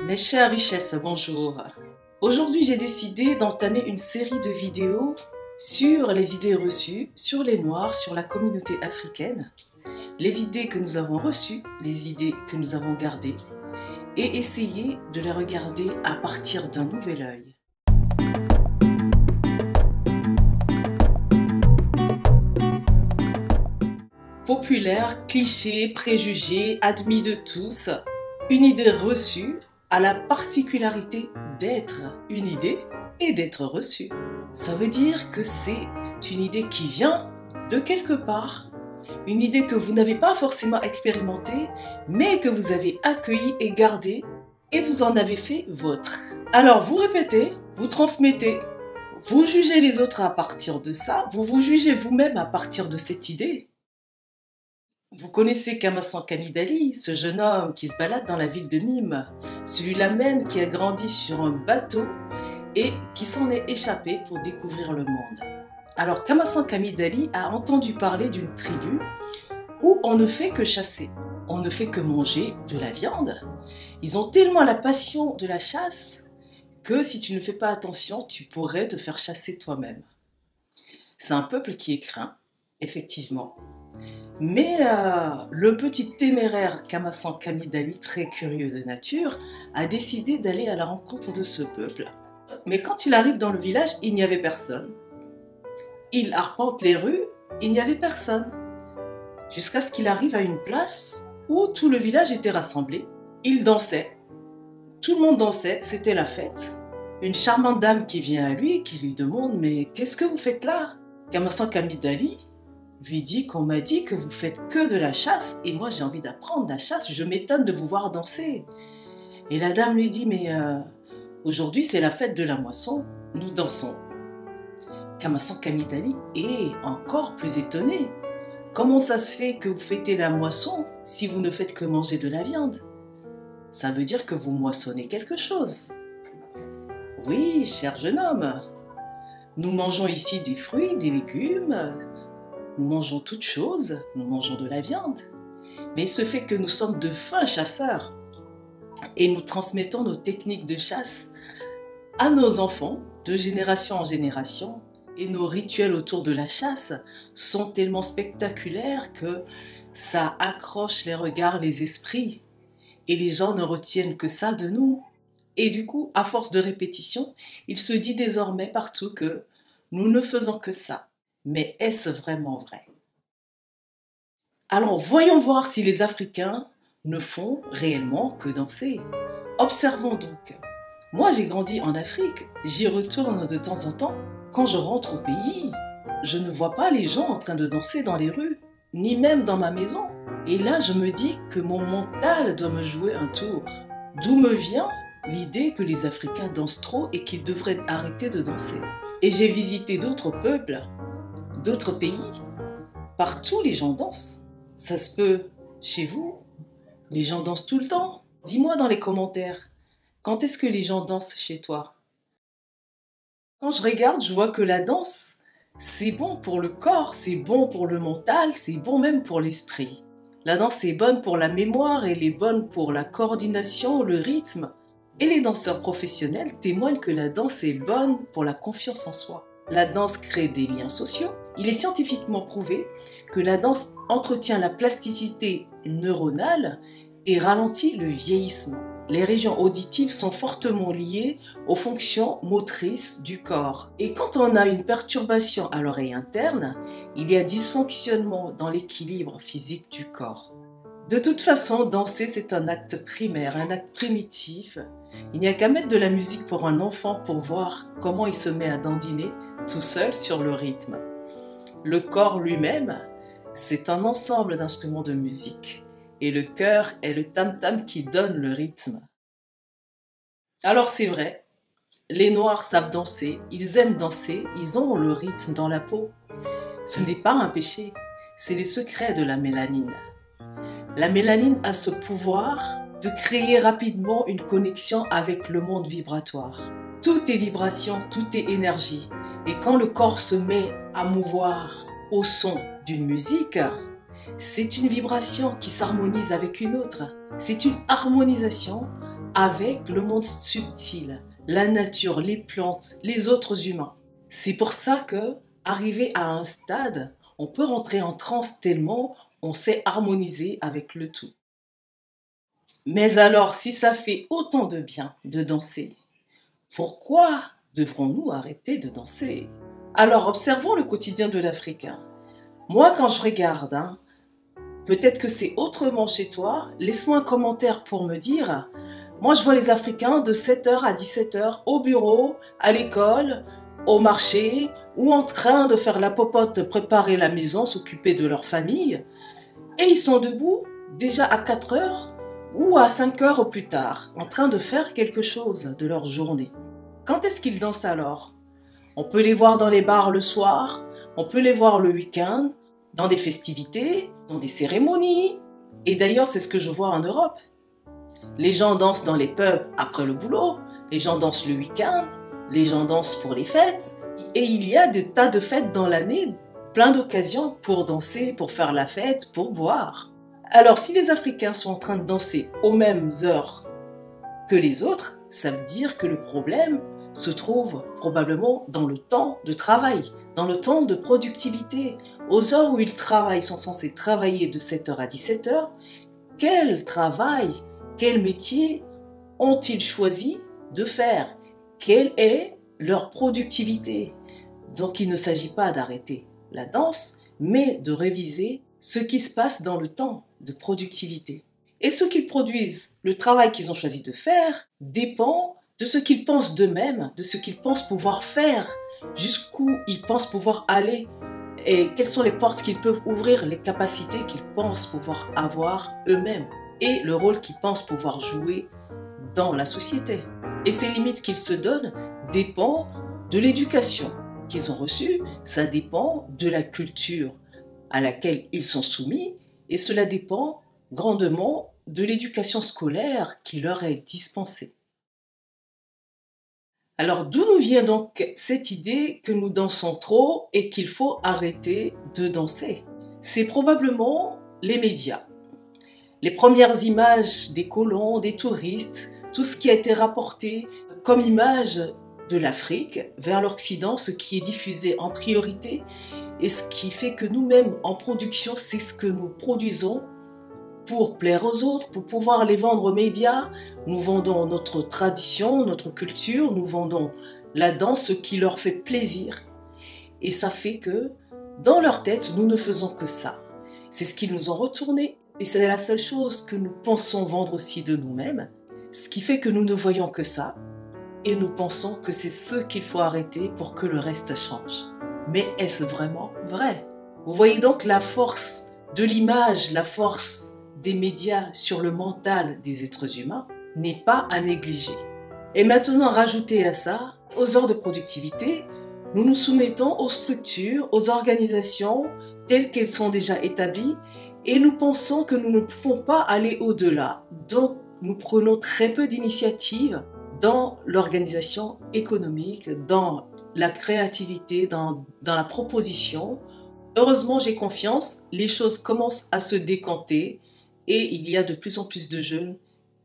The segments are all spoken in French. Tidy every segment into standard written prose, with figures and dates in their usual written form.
Mes chères richesses, bonjour. Aujourd'hui, j'ai décidé d'entamer une série de vidéos sur les idées reçues, sur les Noirs, sur la communauté africaine, les idées que nous avons reçues, les idées que nous avons gardées, et essayer de les regarder à partir d'un nouvel œil. Populaire, cliché, préjugé, admis de tous, une idée reçue a la particularité d'être une idée et d'être reçue. Ça veut dire que c'est une idée qui vient de quelque part, une idée que vous n'avez pas forcément expérimentée, mais que vous avez accueillie et gardée, et vous en avez fait vôtre. Alors vous répétez, vous transmettez, vous jugez les autres à partir de ça, vous vous jugez vous-même à partir de cette idée. Vous connaissez Kamasan Kamidali, ce jeune homme qui se balade dans la ville de Nîmes, celui-là même qui a grandi sur un bateau et qui s'en est échappé pour découvrir le monde. Alors Kamasan Kamidali a entendu parler d'une tribu où on ne fait que chasser, on ne fait que manger de la viande. Ils ont tellement la passion de la chasse que si tu ne fais pas attention, tu pourrais te faire chasser toi-même. C'est un peuple qui est craint, effectivement. Mais le petit téméraire Kamasan Kamidali, très curieux de nature, a décidé d'aller à la rencontre de ce peuple. Mais quand il arrive dans le village, il n'y avait personne. Il arpente les rues, il n'y avait personne. Jusqu'à ce qu'il arrive à une place où tout le village était rassemblé. Il dansait. Tout le monde dansait, c'était la fête. Une charmante dame qui vient à lui et qui lui demande « Mais qu'est-ce que vous faites là ?» Kamasan Kamidali lui dit qu'on m'a dit que vous faites que de la chasse et moi j'ai envie d'apprendre la chasse, je m'étonne de vous voir danser. Et la dame lui dit mais aujourd'hui c'est la fête de la moisson, nous dansons. Kamasan Kamidali est encore plus étonné. Comment ça se fait que vous fêtez la moisson si vous ne faites que manger de la viande? Ça veut dire que vous moissonnez quelque chose. Oui, cher jeune homme, nous mangeons ici des fruits, des légumes. Nous mangeons toutes choses, nous mangeons de la viande. Mais ce fait que nous sommes de fins chasseurs et nous transmettons nos techniques de chasse à nos enfants de génération en génération et nos rituels autour de la chasse sont tellement spectaculaires que ça accroche les regards, les esprits et les gens ne retiennent que ça de nous. Et du coup, à force de répétition, il se dit désormais partout que nous ne faisons que ça. Mais est-ce vraiment vrai? Alors voyons voir si les Africains ne font réellement que danser. Observons donc. Moi j'ai grandi en Afrique, j'y retourne de temps en temps. Quand je rentre au pays, je ne vois pas les gens en train de danser dans les rues, ni même dans ma maison. Et là je me dis que mon mental doit me jouer un tour. D'où me vient l'idée que les Africains dansent trop et qu'ils devraient arrêter de danser. Et j'ai visité d'autres peuples, d'autres pays, partout les gens dansent. Ça se peut chez vous, les gens dansent tout le temps. Dis-moi dans les commentaires, quand est-ce que les gens dansent chez toi? Quand je regarde, je vois que la danse, c'est bon pour le corps, c'est bon pour le mental, c'est bon même pour l'esprit. La danse est bonne pour la mémoire, elle est bonne pour la coordination, le rythme. Et les danseurs professionnels témoignent que la danse est bonne pour la confiance en soi. La danse crée des liens sociaux. Il est scientifiquement prouvé que la danse entretient la plasticité neuronale et ralentit le vieillissement. Les régions auditives sont fortement liées aux fonctions motrices du corps. Et quand on a une perturbation à l'oreille interne, il y a dysfonctionnement dans l'équilibre physique du corps. De toute façon, danser c'est un acte primaire, un acte primitif. Il n'y a qu'à mettre de la musique pour un enfant pour voir comment il se met à dandiner tout seul sur le rythme. Le corps lui-même, c'est un ensemble d'instruments de musique et le cœur est le tam-tam qui donne le rythme. Alors c'est vrai, les Noirs savent danser, ils aiment danser, ils ont le rythme dans la peau. Ce n'est pas un péché, c'est les secrets de la mélanine. La mélanine a ce pouvoir de créer rapidement une connexion avec le monde vibratoire. Tout est vibration, tout est énergie. Et quand le corps se met à mouvoir au son d'une musique, c'est une vibration qui s'harmonise avec une autre. C'est une harmonisation avec le monde subtil, la nature, les plantes, les autres humains. C'est pour ça que, arrivé à un stade, on peut rentrer en transe tellement on sait harmoniser avec le tout. Mais alors, si ça fait autant de bien de danser, pourquoi devrons-nous arrêter de danser? Alors, observons le quotidien de l'Africain. Moi, quand je regarde, peut-être que c'est autrement chez toi, laisse-moi un commentaire pour me dire. Moi, je vois les Africains de 7h à 17h au bureau, à l'école, au marché, ou en train de faire la popote, préparer la maison, s'occuper de leur famille. Et ils sont debout déjà à 4h ou à 5h au plus tard, en train de faire quelque chose de leur journée. Quand est-ce qu'ils dansent alors? On peut les voir dans les bars le soir, on peut les voir le week-end, dans des festivités, dans des cérémonies. Et d'ailleurs, c'est ce que je vois en Europe. Les gens dansent dans les pubs après le boulot, les gens dansent le week-end, les gens dansent pour les fêtes. Et il y a des tas de fêtes dans l'année, plein d'occasions pour danser, pour faire la fête, pour boire. Alors si les Africains sont en train de danser aux mêmes heures que les autres, ça veut dire que le problème se trouve probablement dans le temps de travail, dans le temps de productivité. Aux heures où ils travaillent, sont censés travailler de 7h à 17h, quel travail, quel métier ont-ils choisi de faire? Quelle est leur productivité? Donc il ne s'agit pas d'arrêter la danse, mais de réviser ce qui se passe dans le temps de productivité. Et ce qu'ils produisent, le travail qu'ils ont choisi de faire, dépend de ce qu'ils pensent d'eux-mêmes, de ce qu'ils pensent pouvoir faire, jusqu'où ils pensent pouvoir aller, et quelles sont les portes qu'ils peuvent ouvrir, les capacités qu'ils pensent pouvoir avoir eux-mêmes, et le rôle qu'ils pensent pouvoir jouer dans la société. Et ces limites qu'ils se donnent dépendent de l'éducation qu'ils ont reçue, ça dépend de la culture à laquelle ils sont soumis, et cela dépend grandement de l'éducation scolaire qui leur est dispensée. Alors d'où nous vient donc cette idée que nous dansons trop et qu'il faut arrêter de danser? C'est probablement les médias. Les premières images des colons, des touristes, tout ce qui a été rapporté comme image de l'Afrique vers l'Occident, ce qui est diffusé en priorité, et ce qui fait que nous-mêmes en production, c'est ce que nous produisons pour plaire aux autres, pour pouvoir les vendre aux médias. Nous vendons notre tradition, notre culture, nous vendons la danse, ce qui leur fait plaisir. Et ça fait que dans leur tête, nous ne faisons que ça. C'est ce qu'ils nous ont retourné, et c'est la seule chose que nous pensons vendre aussi de nous-mêmes, ce qui fait que nous ne voyons que ça, et nous pensons que c'est ce qu'il faut arrêter pour que le reste change. Mais est-ce vraiment vrai? Vous voyez donc la force de l'image, la force des médias sur le mental des êtres humains n'est pas à négliger. Et maintenant, rajouter à ça, aux heures de productivité, nous nous soumettons aux structures, aux organisations telles qu'elles sont déjà établies, et nous pensons que nous ne pouvons pas aller au-delà. Donc, nous prenons très peu d'initiatives dans l'organisation économique, dans la créativité, dans la proposition. Heureusement, j'ai confiance, les choses commencent à se décanter et il y a de plus en plus de jeunes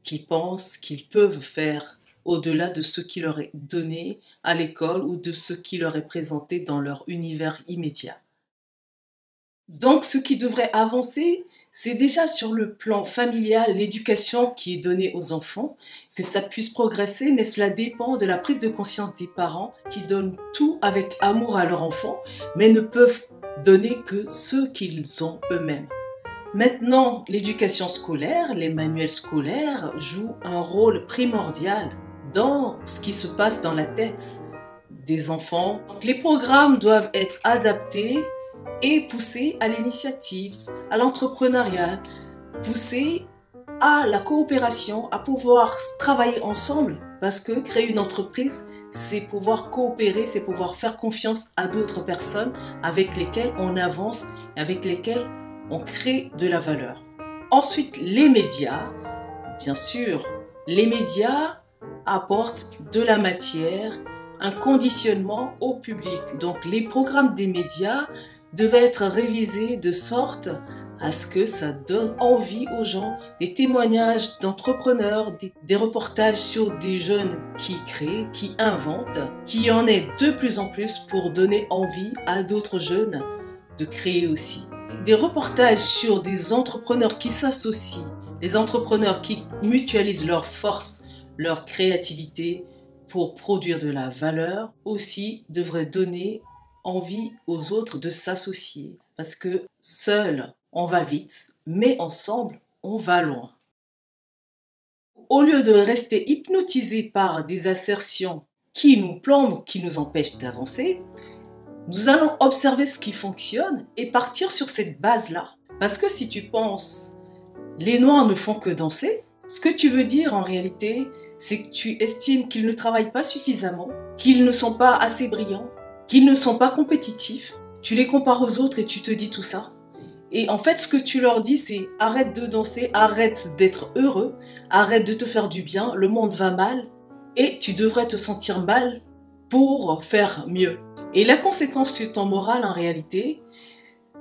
qui pensent qu'ils peuvent faire au-delà de ce qui leur est donné à l'école ou de ce qui leur est présenté dans leur univers immédiat. Donc, ce qui devrait avancer, c'est déjà sur le plan familial, l'éducation qui est donnée aux enfants, que ça puisse progresser, mais cela dépend de la prise de conscience des parents qui donnent tout avec amour à leur enfant, mais ne peuvent donner que ce qu'ils ont eux-mêmes. Maintenant, l'éducation scolaire, les manuels scolaires jouent un rôle primordial dans ce qui se passe dans la tête des enfants. Les programmes doivent être adaptés et pousser à l'initiative, à l'entrepreneuriat, pousser à la coopération, à pouvoir travailler ensemble, parce que créer une entreprise, c'est pouvoir coopérer, c'est pouvoir faire confiance à d'autres personnes avec lesquelles on avance, avec lesquelles on crée de la valeur. Ensuite, les médias, bien sûr, les médias apportent de la matière, un conditionnement au public. Donc les programmes des médias devaient être révisés de sorte à ce que ça donne envie aux gens, des témoignages d'entrepreneurs, des reportages sur des jeunes qui créent, qui inventent, qu'il y en ait de plus en plus pour donner envie à d'autres jeunes de créer aussi. Des reportages sur des entrepreneurs qui s'associent, des entrepreneurs qui mutualisent leurs forces, leur créativité pour produire de la valeur aussi devraient donner envie aux autres de s'associer. Parce que seul, on va vite, mais ensemble, on va loin. Au lieu de rester hypnotisé par des assertions qui nous plombent, qui nous empêchent d'avancer, nous allons observer ce qui fonctionne et partir sur cette base-là. Parce que si tu penses, les Noirs ne font que danser, ce que tu veux dire en réalité, c'est que tu estimes qu'ils ne travaillent pas suffisamment, qu'ils ne sont pas assez brillants, qu'ils ne sont pas compétitifs. Tu les compares aux autres et tu te dis tout ça. Et en fait, ce que tu leur dis, c'est arrête de danser, arrête d'être heureux, arrête de te faire du bien, le monde va mal et tu devrais te sentir mal pour faire mieux. Et la conséquence sur ton moral, en réalité,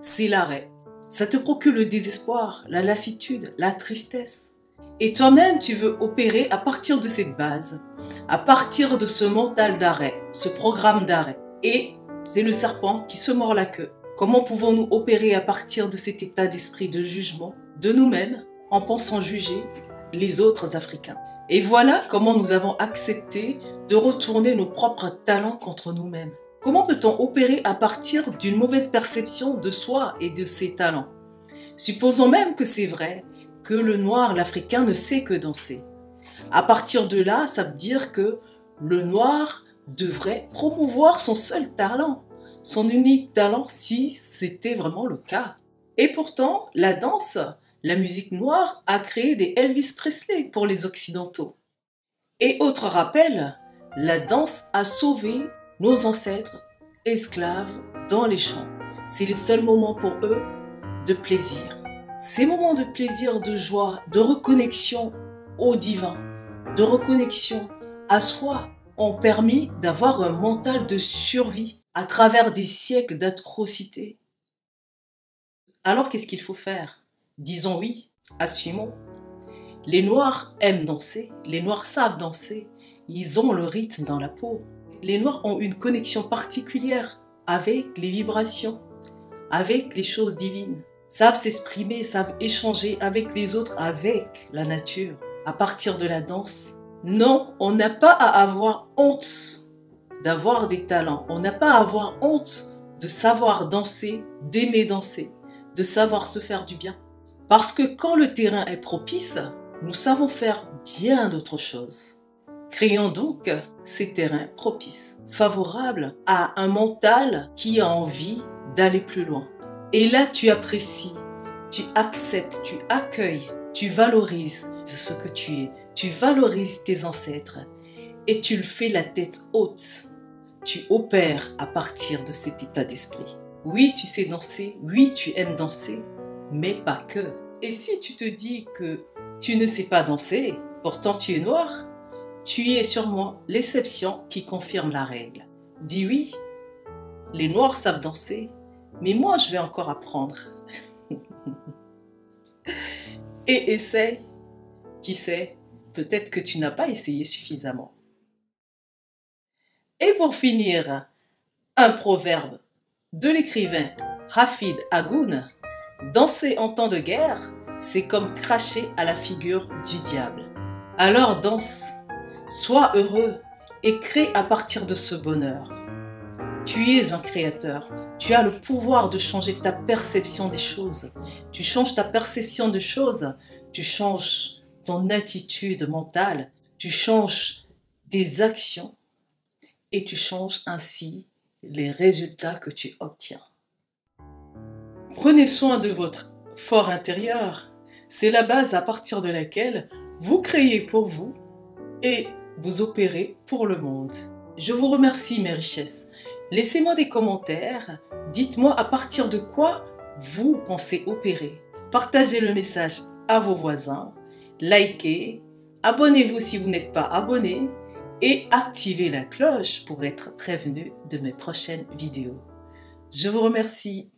c'est l'arrêt. Ça te procure le désespoir, la lassitude, la tristesse. Et toi-même, tu veux opérer à partir de cette base, à partir de ce mental d'arrêt, ce programme d'arrêt. Et c'est le serpent qui se mord la queue. Comment pouvons-nous opérer à partir de cet état d'esprit de jugement de nous-mêmes en pensant juger les autres Africains? Et voilà comment nous avons accepté de retourner nos propres talents contre nous-mêmes. Comment peut-on opérer à partir d'une mauvaise perception de soi et de ses talents? Supposons même que c'est vrai, que le noir, l'Africain ne sait que danser. À partir de là, ça veut dire que le noir devrait promouvoir son seul talent, son unique talent si c'était vraiment le cas. Et pourtant, la danse, la musique noire a créé des Elvis Presley pour les Occidentaux. Et autre rappel, la danse a sauvé nos ancêtres esclaves dans les champs. C'est le seul moment pour eux de plaisir. Ces moments de plaisir, de joie, de reconnexion au divin, de reconnexion à soi, ont permis d'avoir un mental de survie à travers des siècles d'atrocités. Alors qu'est-ce qu'il faut faire? Disons oui, assumons. Les Noirs aiment danser, les Noirs savent danser, ils ont le rythme dans la peau. Les Noirs ont une connexion particulière avec les vibrations, avec les choses divines, savent s'exprimer, savent échanger avec les autres, avec la nature, à partir de la danse. Non, on n'a pas à avoir honte d'avoir des talents, on n'a pas à avoir honte de savoir danser, d'aimer danser, de savoir se faire du bien. Parce que quand le terrain est propice, nous savons faire bien d'autres choses. Créons donc ces terrains propices, favorables à un mental qui a envie d'aller plus loin. Et là, tu apprécies, tu acceptes, tu accueilles, tu valorises ce que tu es, tu valorises tes ancêtres et tu le fais la tête haute. Tu opères à partir de cet état d'esprit. Oui, tu sais danser, oui, tu aimes danser, mais pas que. Et si tu te dis que tu ne sais pas danser, pourtant tu es noir, tu es sûrement l'exception qui confirme la règle. Dis oui, les noirs savent danser, mais moi je vais encore apprendre. Et essaye, qui sait, peut-être que tu n'as pas essayé suffisamment. Et pour finir, un proverbe de l'écrivain Hafid Agoun: danser en temps de guerre, c'est comme cracher à la figure du diable. Alors danse, sois heureux et crée à partir de ce bonheur. Tu es un créateur, tu as le pouvoir de changer ta perception des choses. Tu changes ta perception des choses, tu changes ton attitude mentale, tu changes des actions et tu changes ainsi les résultats que tu obtiens. Prenez soin de votre fort intérieur. C'est la base à partir de laquelle vous créez pour vous et vous opérez pour le monde. Je vous remercie mes richesses. Laissez-moi des commentaires. Dites-moi à partir de quoi vous pensez opérer. Partagez le message à vos voisins. Likez. Abonnez-vous si vous n'êtes pas abonné. Et activez la cloche pour être prévenu de mes prochaines vidéos. Je vous remercie.